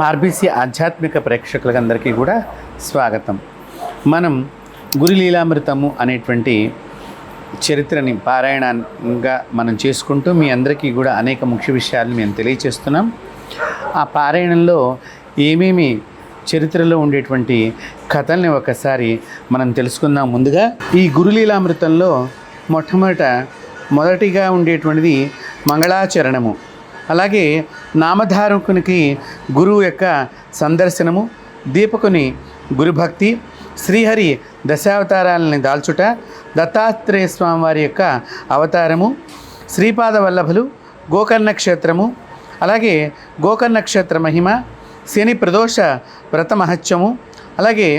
RBC ఆధ్యాత్మిక ప్రేక్షకులందరికీ కూడా స్వాగతం. మనం గురులీలామృతము అనేటువంటి చరిత్రని పారాయణంగా మనం చేసుకుంటూ మీ అందరికీ కూడా అనేక ముఖ్య విషయాలను మేము తెలియచేస్తున్నాం. ఆ పారాయణంలో ఏమేమి చరిత్రలో ఉండేటువంటి కథల్ని ఒకసారి మనం తెలుసుకుందాం. ముందుగా ఈ గురులీలామృతంలో మొదటిగా ఉండేటువంటిది మంగళాచరణము, అలాగే నామధారకునికి గురువు యొక్క సందర్శనము, దీపకుని గురుభక్తి, శ్రీహరి దశావతారాలని దాల్చుట, దత్తాత్రేయ స్వామివారి యొక్క అవతారము, శ్రీపాద వల్లభులు, గోకర్ణ క్షేత్రము, అలాగే గోకర్ణ క్షేత్ర మహిమ, శని ప్రదోష వ్రత మహత్యము, అలాగే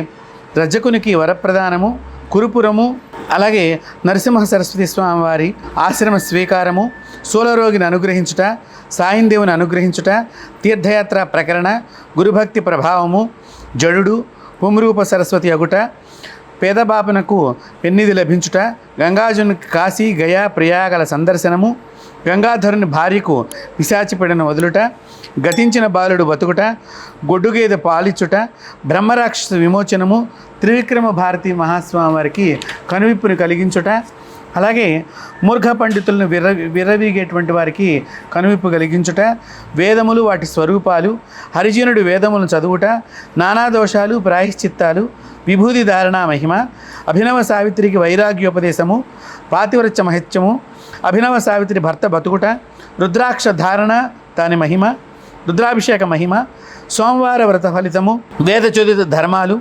రజకునికి వరప్రదానము, కురుపురము, అలాగే నరసింహ సరస్వతి స్వామివారి ఆశ్రమ స్వీకారము, శూలరోగిని అనుగ్రహించుట, సాయిందేవుని అనుగ్రహించుట, తీర్థయాత్ర ప్రకరణ, గురుభక్తి ప్రభావము, జడుడు, పుంరూప సరస్వతి అగుట, పేదబాపనకు పెన్నిధి లభించుట, గంగాజునికి కాశీ గయా ప్రయాగల సందర్శనము, గంగాధరుని భార్యకు పిశాచిపీడను వదులుట, గతించిన బాలుడు బతుకుట, గొడ్డుగేదె పాలిచ్చుట, బ్రహ్మరాక్షస విమోచనము, త్రివిక్రమ భారతి మహాస్వామి వారికి కనువిప్పుని కలిగించుట, అలాగే మూర్ఘ పండితులను విర్రవీగేటువంటి వారికి కనువిప్పు కలిగించుట, వేదములు వాటి స్వరూపాలు, హరిజనుడు వేదములను చదువుట, నానా దోషాలు ప్రాయశ్చిత్తాలు, విభూతి ధారణా మహిమ, అభినవ సావిత్రికి వైరాగ్యోపదేశము, పాతివ్రత్య మహత్యము, అభినవ సావిత్రి భర్త బతుకుట, రుద్రాక్ష ధారణ దాని మహిమ, రుద్రాభిషేక మహిమ, సోమవార వ్రత ఫలితము, వేద చోదిత ధర్మాలు,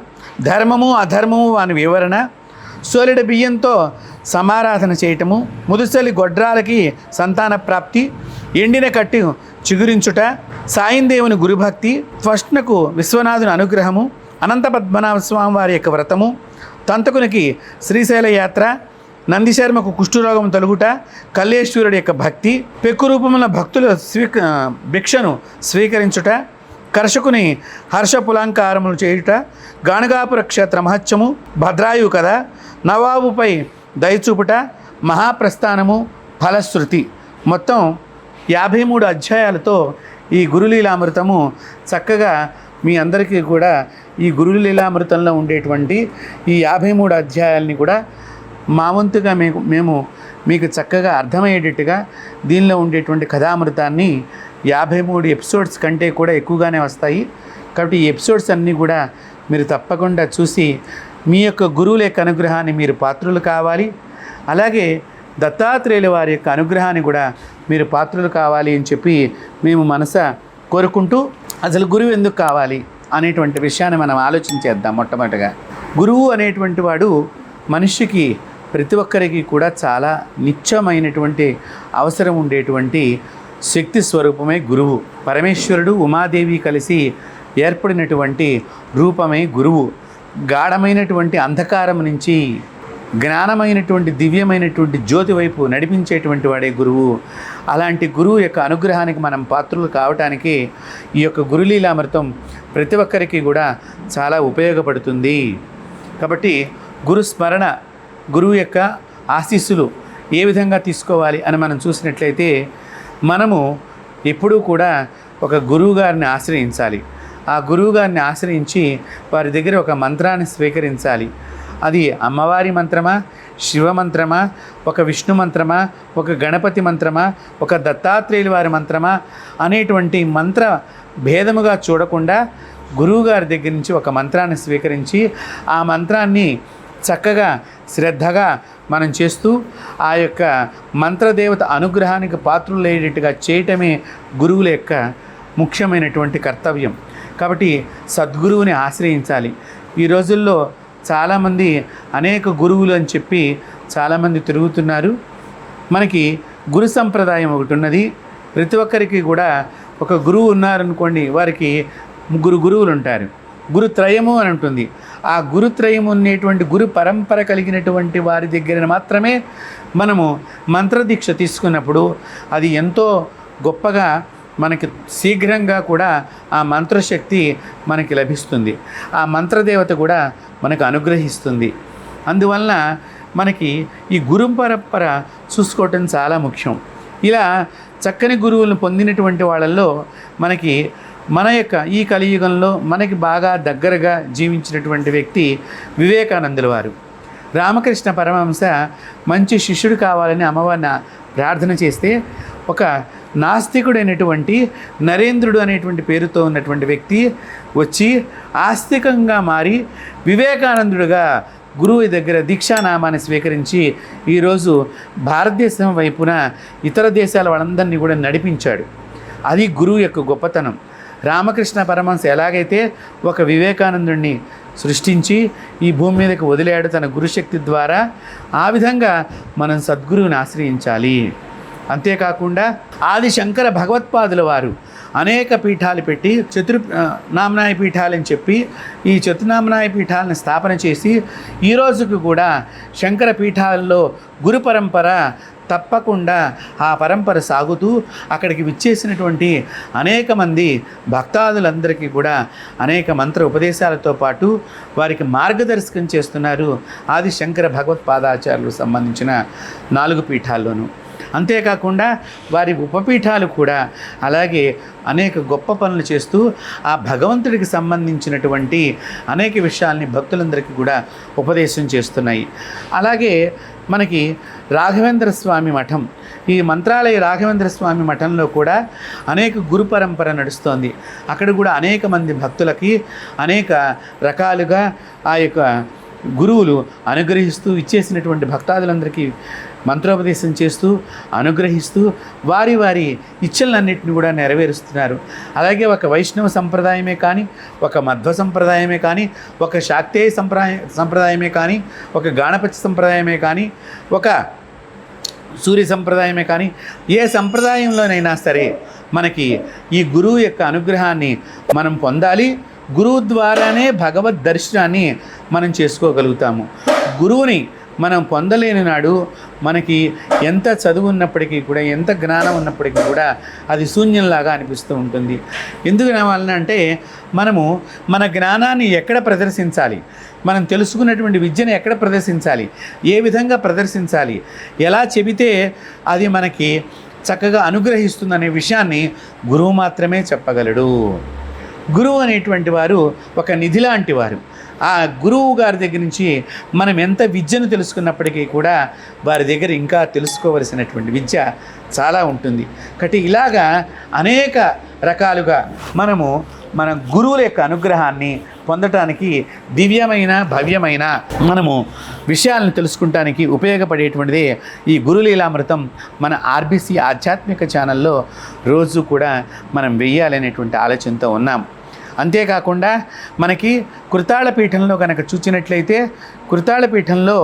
ధర్మము అధర్మము వాని వివరణ, సోలిడ బియ్యంతో సమారాధన చేయటము, ముదుసలి గొడ్రాలకి సంతాన ప్రాప్తి, ఎండిన కట్టి చిగురించుట, సాయిందేవుని గురుభక్తి, త్వష్ణకు విశ్వనాథుని అనుగ్రహము, అనంత పద్మనాభ స్వామి వారి యొక్క వ్రతము, తంతకునికి శ్రీశైల యాత్ర, నందిశర్మకు కుష్ఠరోగం తొలగుట, కల్లేశ్వరుడి యొక్క భక్తి, పెక్కు రూపముల భక్తుల భిక్షను స్వీకరించుట, కర్షకుని హర్ష పులంకారములు చేయుట, గాణగాపుర క్షేత్ర మహత్యము, భద్రాయు కథ, నవాబుపై దయచూపుట, మహాప్రస్థానము, ఫలశ్రుతి. మొత్తం 53 అధ్యాయాలతో ఈ గురులీలామృతము చక్కగా మీ అందరికీ కూడా ఈ గురులీలామృతంలో ఉండేటువంటి ఈ 53 అధ్యాయాలని కూడా మా వంతుగా మేము మీకు చక్కగా అర్థమయ్యేటట్టుగా దీనిలో ఉండేటువంటి కథామృతాన్ని 53 ఎపిసోడ్స్ కంటే కూడా ఎక్కువగానే వస్తాయి. కాబట్టి ఈ ఎపిసోడ్స్ అన్నీ కూడా మీరు తప్పకుండా చూసి మీ యొక్క గురువుల యొక్క అనుగ్రహాన్ని మీరు పాత్రులు కావాలి. అలాగే దత్తాత్రేయుల వారి యొక్క అనుగ్రహాన్ని కూడా మీరు పాత్రులు కావాలి అని చెప్పి మేము మనస కోరుకుంటూ, అసలు గురువు ఎందుకు కావాలి అనేటువంటి విషయాన్ని మనం ఆలోచించేద్దాం. మొట్టమొదటిగా గురువు అనేటువంటి వాడు మనిషికి ప్రతి ఒక్కరికి కూడా చాలా నిత్యమైనటువంటి అవసరం ఉండేటువంటి శక్తి స్వరూపమే గురువు. పరమేశ్వరుడు ఉమాదేవి కలిసి ఏర్పడినటువంటి రూపమే గురువు. గాఢమైనటువంటి అంధకారం నుంచి జ్ఞానమైనటువంటి దివ్యమైనటువంటి జ్యోతి వైపు నడిపించేటువంటి వాడే గురువు. అలాంటి గురువు యొక్క అనుగ్రహానికి మనం పాత్రులు కావటానికి ఈ యొక్క గురులీలామృతం ప్రతి ఒక్కరికి కూడా చాలా ఉపయోగపడుతుంది. కాబట్టి గురుస్మరణ, గురువు యొక్క ఆశీస్సులు ఏ విధంగా తీసుకోవాలి అని మనం చూసినట్లయితే, మనము ఎప్పుడూ కూడా ఒక గురువుగారిని ఆశ్రయించాలి. ఆ గురువుగారిని ఆశ్రయించి వారి దగ్గర ఒక మంత్రాన్ని స్వీకరించాలి. అది అమ్మవారి మంత్రమా, శివ మంత్రమా, ఒక విష్ణు మంత్రమా, ఒక గణపతి మంత్రమా, ఒక దత్తాత్రేయుల వారి మంత్రమా అనేటువంటి మంత్ర భేదముగా చూడకుండా గురువుగారి దగ్గర నుంచి ఒక మంత్రాన్ని స్వీకరించి ఆ మంత్రాన్ని చక్కగా శ్రద్ధగా మనం చేస్తూ ఆ యొక్క మంత్రదేవత అనుగ్రహానికి పాత్రులయ్యేటట్టుగా చేయటమే గురువుల యొక్క ముఖ్యమైనటువంటి కర్తవ్యం. కాబట్టి సద్గురువుని ఆశ్రయించాలి. ఈ రోజుల్లో చాలామంది అనేక గురువులు అని చెప్పి చాలామంది తిరుగుతున్నారు. మనకి గురు సంప్రదాయం ఒకటి ఉన్నది. ప్రతి ఒక్కరికి కూడా ఒక గురువు ఉన్నారనుకోండి, వారికి ముగ్గురు గురువులు ఉంటారు. గురుత్రయము అని ఉంటుంది. ఆ గురుత్రయం ఉన్నటువంటి గురు పరంపర కలిగినటువంటి వారి దగ్గర మాత్రమే మనము మంత్రదీక్ష తీసుకున్నప్పుడు అది ఎంతో గొప్పగా మనకి శీఘ్రంగా కూడా ఆ మంత్రశక్తి మనకి లభిస్తుంది. ఆ మంత్రదేవత కూడా మనకు అనుగ్రహిస్తుంది. అందువలన మనకి ఈ గురు పరంపర చూసుకోవటం చాలా ముఖ్యం. ఇలా చక్కని గురువులను పొందినటువంటి వాళ్ళల్లో మనకి మన యొక్క ఈ కలియుగంలో మనకి బాగా దగ్గరగా జీవించినటువంటి వ్యక్తి వివేకానందుల వారు. రామకృష్ణ పరమహంస మంచి శిష్యుడు కావాలని అమ్మవారిని ప్రార్థన చేస్తే ఒక నాస్తికుడైనటువంటి నరేంద్రుడు అనేటువంటి పేరుతో ఉన్నటువంటి వ్యక్తి వచ్చి ఆస్తికంగా మారి వివేకానందుడుగా గురువు దగ్గర దీక్షానామాన్ని స్వీకరించి ఈరోజు భారతదేశం వైపున ఇతర దేశాల వాళ్ళందరినీ కూడా నడిపించాడు. అది గురువు యొక్క గొప్పతనం. రామకృష్ణ పరమహంస ఎలాగైతే ఒక వివేకానందుడిని సృష్టించి ఈ భూమి మీదకి వదిలాడు తన గురుశక్తి ద్వారా, ఆ విధంగా మనం సద్గురువుని ఆశ్రయించాలి. అంతేకాకుండా ఆది శంకర భగవత్పాదుల వారు అనేక పీఠాలు పెట్టి నామనాయ పీఠాలని చెప్పి ఈ చతుర్నామనాయ పీఠాలను స్థాపన చేసి ఈ రోజుకు కూడా శంకర పీఠాల్లో గురు పరంపర తప్పకుండా ఆ పరంపర సాగుతూ అక్కడికి విచ్చేసినటువంటి అనేక మంది భక్తాదులందరికీ కూడా అనేక మంత్ర ఉపదేశాలతో పాటు వారికి మార్గదర్శకం చేస్తున్నారు ఆది శంకర భగవత్పాదాచార్యులకు సంబంధించిన 4 పీఠాల్లోనూ. అంతేకాకుండా వారి ఉపపీఠాలు కూడా అలాగే అనేక గొప్ప పనులు చేస్తూ ఆ భగవంతుడికి సంబంధించినటువంటి అనేక విషయాల్ని భక్తులందరికీ కూడా ఉపదేశం చేస్తున్నాయి. అలాగే మనకి రాఘవేంద్ర స్వామి మఠం, ఈ మంత్రాలయ రాఘవేంద్ర స్వామి మఠంలో కూడా అనేక గురు పరంపర నడుస్తోంది. అక్కడ కూడా అనేక మంది భక్తులకి అనేక రకాలుగా ఆ యొక్క గురువులు అనుగ్రహిస్తూ ఇచ్చేసినటువంటి భక్తాదులందరికీ మంత్రోపదేశం చేస్తూ అనుగ్రహిస్తూ వారి వారి ఇచ్చలన్నింటినీ కూడా నెరవేరుస్తున్నారు. అలాగే ఒక వైష్ణవ సంప్రదాయమే కానీ, ఒక మధ్వ సంప్రదాయమే కానీ, ఒక శాక్తేయ సంప్రదాయమే కానీ, ఒక గాణపత్య సంప్రదాయమే కానీ, ఒక సూర్య సంప్రదాయమే కానీ, ఏ సంప్రదాయంలోనైనా సరే మనకి ఈ గురువు యొక్క అనుగ్రహాన్ని మనం పొందాలి. గురువు ద్వారానే భగవద్ దర్శనాన్ని మనం చేసుకోగలుగుతాము. గురువుని మనం పొందలేని నాడు మనకి ఎంత చదువు ఉన్నప్పటికీ కూడా, ఎంత జ్ఞానం ఉన్నప్పటికీ కూడా అది శూన్యంలాగా అనిపిస్తూ ఉంటుంది. ఎందుకు అంటే మనము మన జ్ఞానాన్ని ఎక్కడ ప్రదర్శించాలి, మనం తెలుసుకున్నటువంటి విద్యను ఎక్కడ ప్రదర్శించాలి, ఏ విధంగా ప్రదర్శించాలి, ఎలా చెబితే అది మనకి చక్కగా అనుగ్రహిస్తుందనే విషయాన్ని గురువు మాత్రమే చెప్పగలడు. గురువు అనేటువంటి వారు ఒక నిధి లాంటి వారు. ఆ గురువు గారి దగ్గర నుంచి మనం ఎంత విద్యను తెలుసుకున్నప్పటికీ కూడా వారి దగ్గర ఇంకా తెలుసుకోవలసినటువంటి విద్య చాలా ఉంటుంది. కాబట్టి ఇలాగా అనేక రకాలుగా మనము మన గురువుల యొక్క అనుగ్రహాన్ని పొందటానికి దివ్యమైన భవ్యమైన మనము విషయాలను తెలుసుకుంటానికి ఉపయోగపడేటువంటిదే ఈ గురులీలామృతం. మన ఆర్బీసీ ఆధ్యాత్మిక ఛానల్లో రోజు కూడా మనం వెయ్యాలనేటువంటి ఆలోచనతో ఉన్నాం. అంతేకాకుండా మనకి కృతాళపీఠంలో కనుక చూచినట్లయితే కృతాళపీఠంలో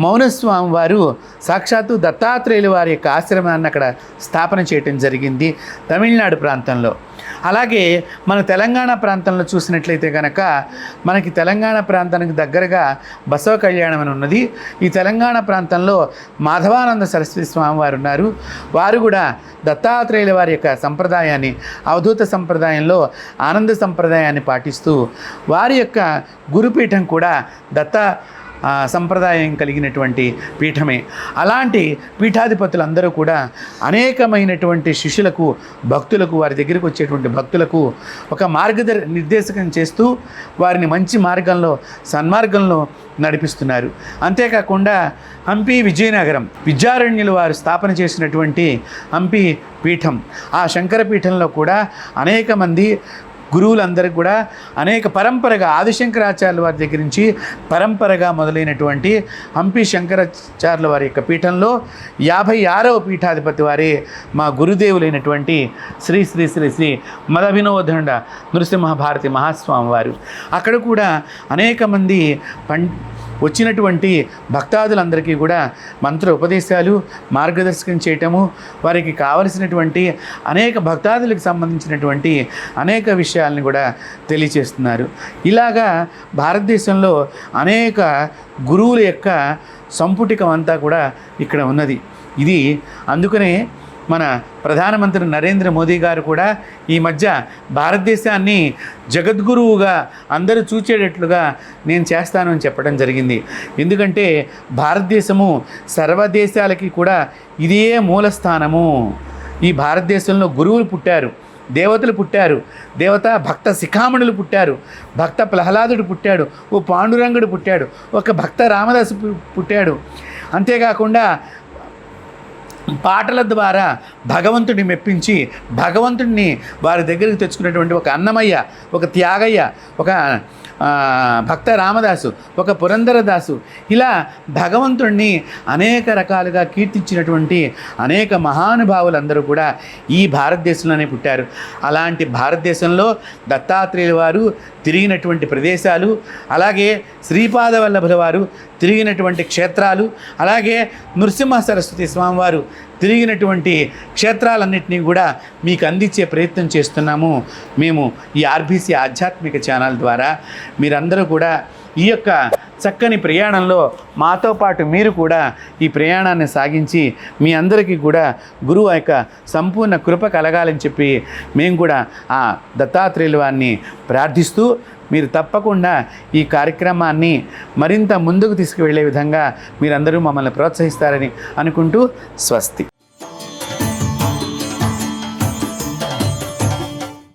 మౌనస్వామి వారు సాక్షాత్తు దత్తాత్రేయుల వారి యొక్క ఆశ్రమాన్ని అక్కడ స్థాపన చేయటం జరిగింది తమిళనాడు ప్రాంతంలో. అలాగే మన తెలంగాణ ప్రాంతంలో చూసినట్లయితే కనుక మనకి తెలంగాణ ప్రాంతానికి దగ్గరగా బసవ కళ్యాణం అని ఉన్నది. ఈ తెలంగాణ ప్రాంతంలో మాధవానంద సరస్వతి స్వామి వారు ఉన్నారు. వారు కూడా దత్తాత్రేయుల వారి యొక్క సంప్రదాయాన్ని, అవధూత సంప్రదాయంలో ఆనంద సంప్రదాయాన్ని పాటిస్తూ వారి యొక్క గురుపీఠం కూడా సంప్రదాయం కలిగినటువంటి పీఠమే. అలాంటి పీఠాధిపతులందరూ కూడా అనేకమైనటువంటి శిష్యులకు, భక్తులకు, వారి దగ్గరికి వచ్చేటువంటి భక్తులకు ఒక నిర్దేశకం చేస్తూ వారిని మంచి మార్గంలో, సన్మార్గంలో నడిపిస్తున్నారు. అంతేకాకుండా హంపి విజయనగరం విద్యారణ్యులు వారు స్థాపన చేసినటువంటి హంపి పీఠం, ఆ శంకర పీఠంలో కూడా అనేక మంది గురువులందరికీ కూడా అనేక పరంపరగా ఆదిశంకరాచార్యుల వారి దగ్గర నుంచి పరంపరగా మొదలైనటువంటి హంపి శంకరాచార్యుల వారి యొక్క పీఠంలో 56వ పీఠాధిపతి వారే మా గురుదేవులైనటువంటి శ్రీ శ్రీ శ్రీ శ్రీ మదభినోదండ నృసింహభారతి మహాస్వామి వారు. అక్కడ కూడా అనేక మంది వచ్చినటువంటి భక్తాదులందరికీ కూడా మంత్ర ఉపదేశాలు, మార్గదర్శకం చేయటము, వారికి కావలసినటువంటి అనేక భక్తాదులకు సంబంధించినటువంటి అనేక విషయాలను కూడా తెలియచేస్తున్నారు. ఇలాగా భారతదేశంలో అనేక గురువుల యొక్క సంపుటికం అంతా కూడా ఇక్కడ ఉన్నది. ఇది అందుకనే మన ప్రధానమంత్రి నరేంద్ర మోదీ గారు కూడా ఈ మధ్య భారతదేశాన్ని జగద్గురువుగా అందరూ చూచేటట్లుగా నేను చేస్తాను అని చెప్పడం జరిగింది. ఎందుకంటే భారతదేశము సర్వదేశాలకి కూడా ఇదే మూలస్థానము. ఈ భారతదేశంలో గురువులు పుట్టారు, దేవతలు పుట్టారు, భక్త శిఖామణులు పుట్టారు, భక్త ప్రహ్లాదుడు పుట్టాడు, ఓ పాండురంగుడు పుట్టాడు, ఒక భక్త రామదాసు పుట్టాడు. అంతేకాకుండా పాటల ద్వారా భగవంతుడిని మెప్పించి భగవంతుడిని వారి దగ్గరికి తెచ్చుకున్నటువంటి ఒక అన్నమయ్య, ఒక త్యాగయ్య, ఒక భక్త రామదాసు, ఒక పురంధరదాసు, ఇలా భగవంతుడిని అనేక రకాలుగా కీర్తించినటువంటి అనేక మహానుభావులందరూ కూడా ఈ భారతదేశంలోనే పుట్టారు. అలాంటి భారతదేశంలో దత్తాత్రేయుల వారు తిరిగినటువంటి ప్రదేశాలు, అలాగే శ్రీపాద వల్లభుల వారు తిరిగినటువంటి క్షేత్రాలు, అలాగే నృసింహ సరస్వతి స్వామివారు తిరిగినటువంటి క్షేత్రాలన్నింటినీ కూడా మీకు అందించే ప్రయత్నం చేస్తున్నాము మేము ఈ ఆర్బీసీ ఆధ్యాత్మిక ఛానల్ ద్వారా. మీరందరూ కూడా ఈ యొక్క చక్కని ప్రయాణంలో మాతో పాటు మీరు కూడా ఈ ప్రయాణాన్ని సాగించి మీ అందరికీ కూడా గురువు యొక్క సంపూర్ణ కృప కలగాలని చెప్పి మేము కూడా ఆ దత్తాత్రేయుల వారిని ప్రార్థిస్తూ, మీరు తప్పకుండా ఈ కార్యక్రమాన్ని మరింత ముందుకు తీసుకువెళ్ళే విధంగా మీరందరూ మమ్మల్ని ప్రోత్సహిస్తారని అనుకుంటూ స్వస్తి.